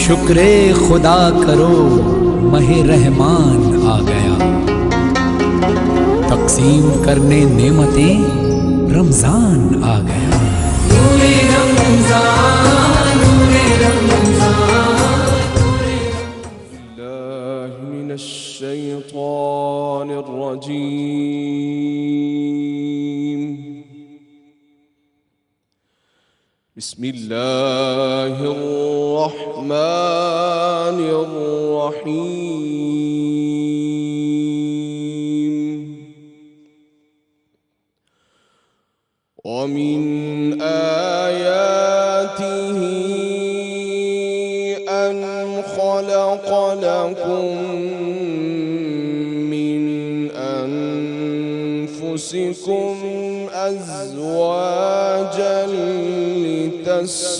شکر خدا کرو ماہ رحمان آ گیا، تقسیم کرنے نعمتیں رمضان آ گیا۔ نور رمضان نور رمضان باللہ من الشیطان الرجیم، بسم اللہ الرحمن الرحیم۔ ومن آیاته أن خلق لكم من أنفسكم أزواجا لتسكنوا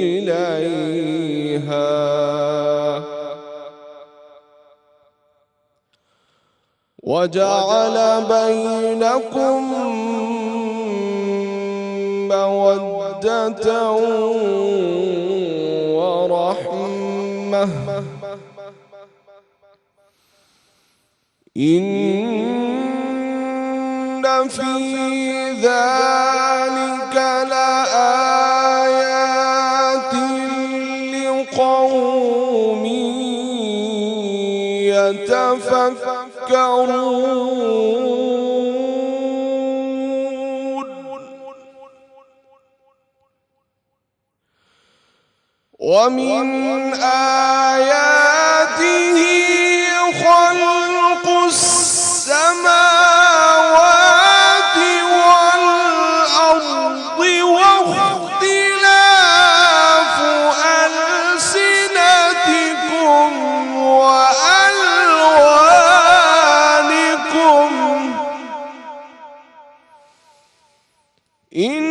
إليها وجعل بينكم مودة ورحمة إن في ذلك لآيات لقوم يتفكرون ومن آياته خلق السماوات والأرض واختلاف ألسنتكم وألوانكم إن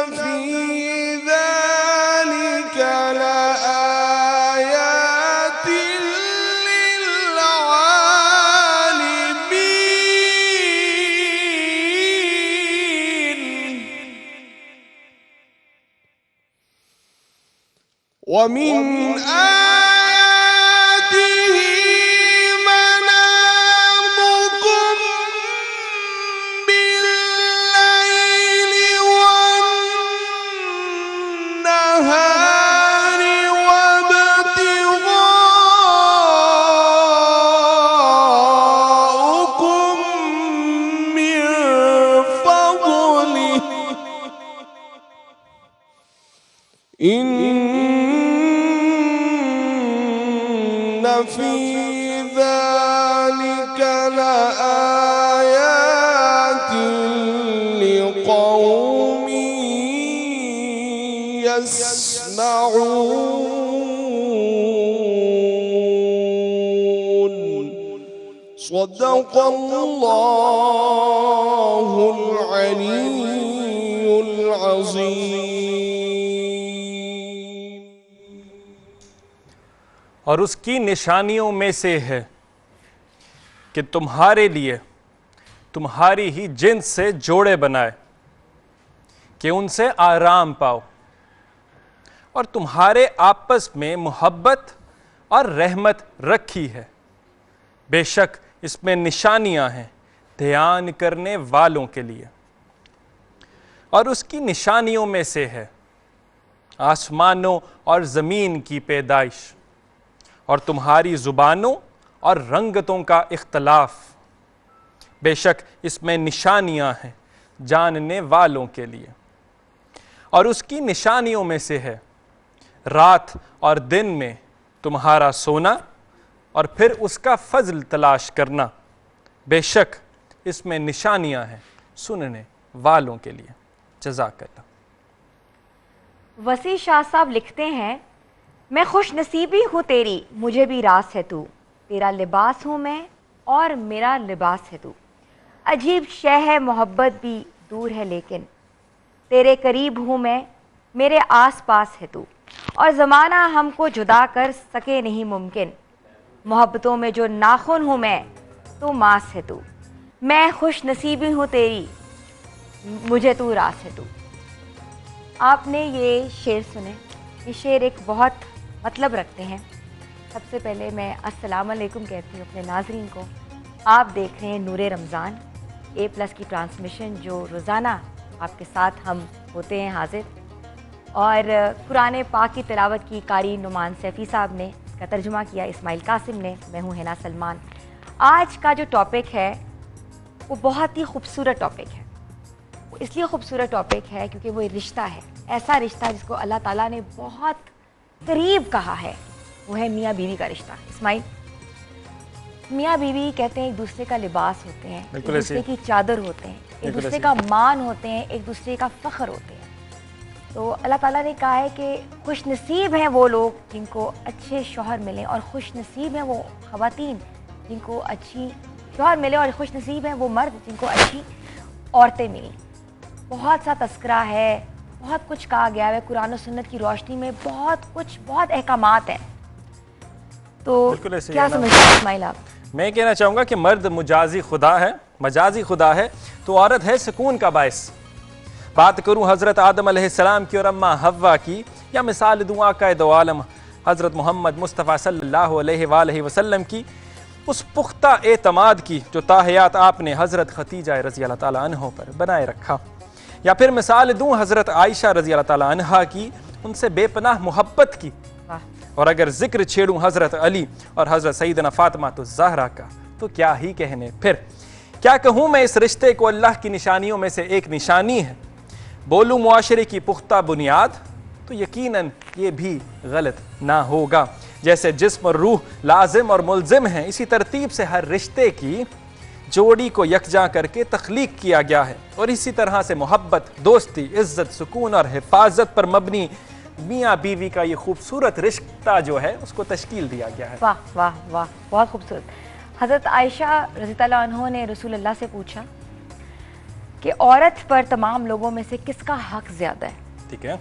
في ذلك لآيات للعالمين ومن آياته منامكم بالليل والنهار وابتغاؤكم من فضله إن في ذلك لآيات لقوم يسمعون صدق اللہ العلی العظیم۔ اور اس کی نشانیوں میں سے ہے کہ تمہارے لیے تمہاری ہی جنس سے جوڑے بنائے کہ ان سے آرام پاؤ، اور تمہارے آپس میں محبت اور رحمت رکھی ہے، بے شک اس میں نشانیاں ہیں دھیان کرنے والوں کے لیے۔ اور اس کی نشانیوں میں سے ہے آسمانوں اور زمین کی پیدائش، اور تمہاری زبانوں اور رنگتوں کا اختلاف، بے شک اس میں نشانیاں ہیں جاننے والوں کے لیے۔ اور اس کی نشانیوں میں سے ہے رات اور دن میں تمہارا سونا اور پھر اس کا فضل تلاش کرنا، بے شک اس میں نشانیاں ہیں سننے والوں کے لیے۔ جزاک اللہ۔ وسیع شاہ صاحب لکھتے ہیں، میں خوش نصیبی ہوں تیری، مجھے بھی راس ہے تو، تیرا لباس ہوں میں اور میرا لباس ہے تو، عجیب شے ہے محبت بھی دور ہے لیکن، تیرے قریب ہوں میں میرے آس پاس ہے تو، اور زمانہ ہم کو جدا کر سکے نہیں ممکن، محبتوں میں جو ناخن ہوں میں تو ماس ہے تو، میں خوش نصیبی ہوں تیری، मुझे तू रास है तू। आपने ये शेर सुने, ये शेर एक बहुत मतलब रखते हैं। सबसे पहले मैं अस्सलाम वालेकुम कहती हूँ अपने नाज़रीन को। आप देख रहे हैं नूरे रमज़ान A+ की ट्रांसमिशन, जो रोज़ाना आपके साथ हम होते हैं हाजिर। और कुरान पाक की तिलावत की कारी नुमान सैफ़ी साहब ने, इसका तर्जुमा किया इस्माइल कासिम ने, मैं हूँ हिना सलमान। आज का जो टॉपिक है वो बहुत ही खूबसूरत टॉपिक है। वो इसलिए खूबसूरत टॉपिक है क्योंकि वो रिश्ता है, ऐसा रिश्ता जिसको अल्लाह ताला ने बहुत करीब कहा है, वो है मियाँ बीवी का रिश्ता। इस्माइल, मियाँ बीवी कहते हैं एक दूसरे का लिबास होते हैं, एक दूसरे की चादर होते हैं, एक दूसरे का मान होते हैं, एक दूसरे का फ़ख्र होते हैं। तो अल्लाह ताला ने कहा है कि खुश नसीब हैं वो लोग जिनको अच्छे शौहर मिलें, और खुश नसीब हैं वो ख़वातीन जिनको अच्छी शौहर मिले, और खुश नसीब हैं वो मर्द जिनको अच्छी औरतें मिलें। बहुत सा तस्करा है, बहुत कुछ कहा गया है कुरान और सुन्नत की रोशनी में, बहुत कुछ, बहुत अहकामात हैं। तो क्या समझते हैं इस्माइल आप? मैं कहना चाहूँगा कि मर्द मुजाजी खुदा है, मजाजी खुदा है, तो औरत है सुकून का बायस। बात करूँ हज़रत आदम अलैहिस्सलाम की और अम्मा हव्वा की, या मिसाल दूँ आका दो आलम हज़रत मोहम्मद मुस्तफ़ा सल्लल्लाहु अलैहि वसल्लम की, उस पुख्ता एतमाद की जो ताहयात आपने हज़रत खतीजा रज़ी अल्लाह ताला अन्हा पर बनाए रखा, या फिर मिसाल दूँ हज़रत आयशा रज़ी अल्लाह ताला अन्हा की, उनसे बेपनाह मोहब्बत की। और अगर जिक्र छेड़ूँ हज़रत अली और हज़रत सईदना फ़ातिमा तो ज़हरा का, तो क्या ही कहने। फिर क्या कहूँ मैं, इस रिश्ते को अल्लाह की निशानियों में से एक निशानी है। बोलूँ मुआशरे की पुख्ता बुनियाद, तो यकीनन ये भी गलत ना होगा। जैसे जिस्म और रूह लाजिम और मुल्जिम हैं, इसी तरतीब से हर रिश्ते की जोड़ी को यकजा करके तख्लीक किया गया है, और इसी तरह से मोहब्बत, दोस्ती, इज्जत, सुकून और हिफाजत पर मबनी मियाँ बीवी का ये खूबसूरत रिश्ता जो है उसको तश्कील दिया गया है। वाह वाह वाह, बहुत खूबसूरत। हज़रत आयशा रज़ियल्लाहु अन्हा ने रसूलुल्लाह से पूछा कि औरत पर तमाम लोगों में से किसका हक ज़्यादा है? ठीक है।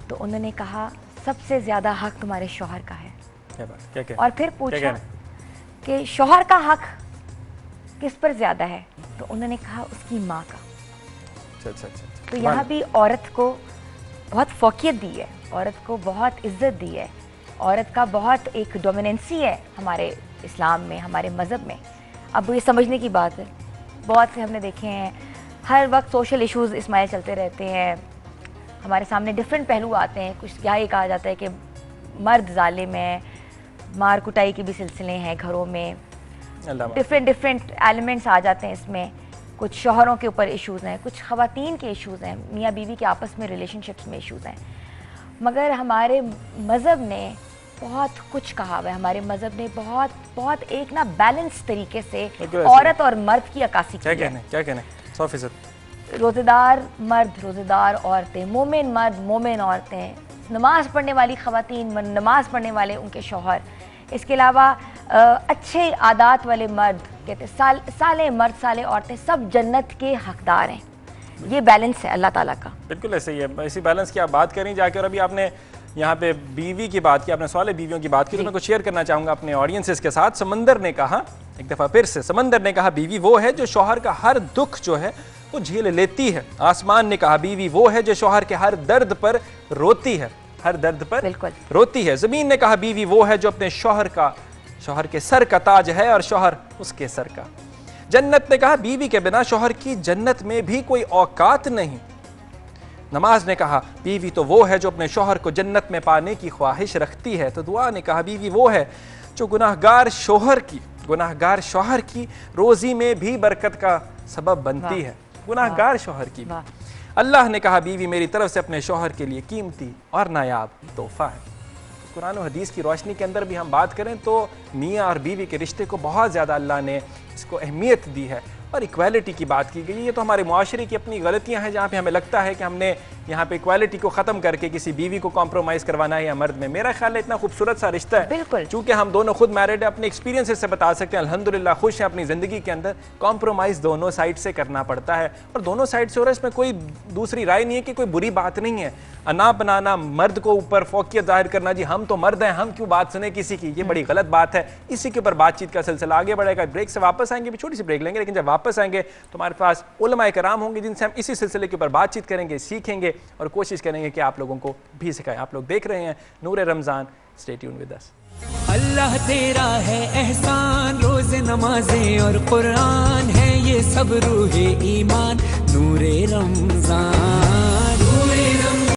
तो उन्होंने कहा सबसे ज़्यादा हक तुम्हारे शौहर का है। क्या बात, क्या क्या? और फिर पूछा कि शौहर का हक किस पर ज़्यादा है? तो उन्होंने कहा उसकी माँ का। अच्छा। तो यहाँ भी औरत को बहुत फ़ौक़ियत दी है, औरत को बहुत इज़्ज़त दी है, औरत का बहुत एक डोमिनेंसी है हमारे इस्लाम में, हमारे मज़हब में। अब ये समझने की बात है, बहुत से हमने देखे हैं, हर वक्त सोशल इश्यूज़ इस्माइल चलते रहते हैं, हमारे सामने डिफरेंट पहलू आते हैं। कुछ क्या ये कहा जाता है कि मर्द ज़ालिम है, मार कुटाई के भी सिलसिले हैं घरों में, डिफरेंट एलिमेंट्स आ जाते हैं इसमें। कुछ शौहरों के ऊपर इश्यूज़ हैं, कुछ ख़वातीन के इश्यूज़ हैं, मियाँ बीवी के आपस में रिलेशनशिप्स में इश्यूज़ हैं। मगर हमारे मज़हब ने बहुत कुछ कहा हुआ है, हमारे मज़हब ने बहुत एक ना बैलेंस तरीके से औरत और मर्द की अक्कासी की है। क्या कहने 100%। रोज़ेदार मर्द, रोज़ेदार औरतें, मोमिन मर्द, मोमिन औरतें, नमाज़ पढ़ने वाली ख़वातीन, नमाज़ पढ़ने वाले उनके शौहर, इसके अलावा अच्छे आदात वाले मर्द, कहते साले मर्द, साले औरतें, सब जन्नत के हकदार हैं। ये बैलेंस है अल्लाह ताला का। बिल्कुल ऐसे ही है। इसी बैलेंस की आप बात करें जाके, और अभी आपने यहाँ पे बीवी की बात की, आपने सवाल बीवियों की बात की, तो मैं कुछ शेयर करना चाहूँगा अपने ऑडियंसेस के साथ। समंदर ने कहा, एक दफ़ा फिर से समंदर ने कहा, बीवी वो है जो शौहर का हर दुख जो है वो झेल लेती है। आसमान ने कहा, बीवी वो है जो शौहर के हर दर्द पर रोती है, हर दर्द पर रोती है। ज़मीन ने कहा, बीवी वो है जो अपने शौहर के सर का ताज है और शौहर उसके सर का। जन्नत ने कहा, बीवी के बिना शौहर की जन्नत में भी कोई औकात नहीं। नमाज ने कहा, बीवी तो वो है जो अपने शौहर को जन्नत में पाने की ख्वाहिश रखती है। तो दुआ ने कहा, बीवी वो है जो गुनाहगार शौहर की रोज़ी में भी बरकत का सबब बनती है, गुनाहगार शौहर की। अल्लाह ने कहा, बीवी मेरी तरफ से अपने शौहर के लिए कीमती और नायाब तोहफा है। कुरान और हदीस की रोशनी के अंदर भी हम बात करें तो मियाँ और बीवी के रिश्ते को बहुत ज़्यादा अल्लाह ने इसको अहमियत दी है, और इक्वालिटी की बात की गई। ये तो हमारे मुआशरे की अपनी गलतियां हैं, जहाँ पे हमें लगता है कि हमने यहाँ पे इक्वालिटी को ख़त्म करके किसी बीवी को कॉम्प्रोमाइज़ करवाना है या मर्द में। मेरा ख्याल है इतना खूबसूरत सा रिश्ता है, बिल्कुल, चूँकि हम दोनों खुद मैरिड है, अपने एक्सपीरियंसेस से बता सकते हैं अल्हम्दुलिल्लाह खुश हैं अपनी ज़िंदगी के अंदर। कॉम्प्रोमाइज़ दोनों साइड से करना पड़ता है, और दोनों साइड से हो रहा है, इसमें कोई दूसरी राय नहीं है कि कोई बुरी बात नहीं है। अना बनाना, मर्द को ऊपर फोकियत जाहिर करना, जी हम तो मर्द हैं, हम क्यों बात सुने किसी की, ये बड़ी गलत बात है। इसी के ऊपर बातचीत का सिलसिला आगे बढ़ेगा। ब्रेक से वापस आएंगे, भी छोटी सी ब्रेक लेंगे, लेकिन जब वापस واپس آئیں گے تو ہمارے پاس علماء کرام ہوں گے جن سے ہم اسی سلسلے کے اوپر بات چیت کریں گے, سیکھیں گے اور کوشش کریں گے کہ آپ لوگوں کو بھی سکھائیں. آپ لوگ دیکھ رہے ہیں نور رمضان, اسٹے ٹیون ود اس. اللہ تیرا ہے احسان, روز نمازیں اور قرآن ہے یہ سب روح ایمان, نور رمضان.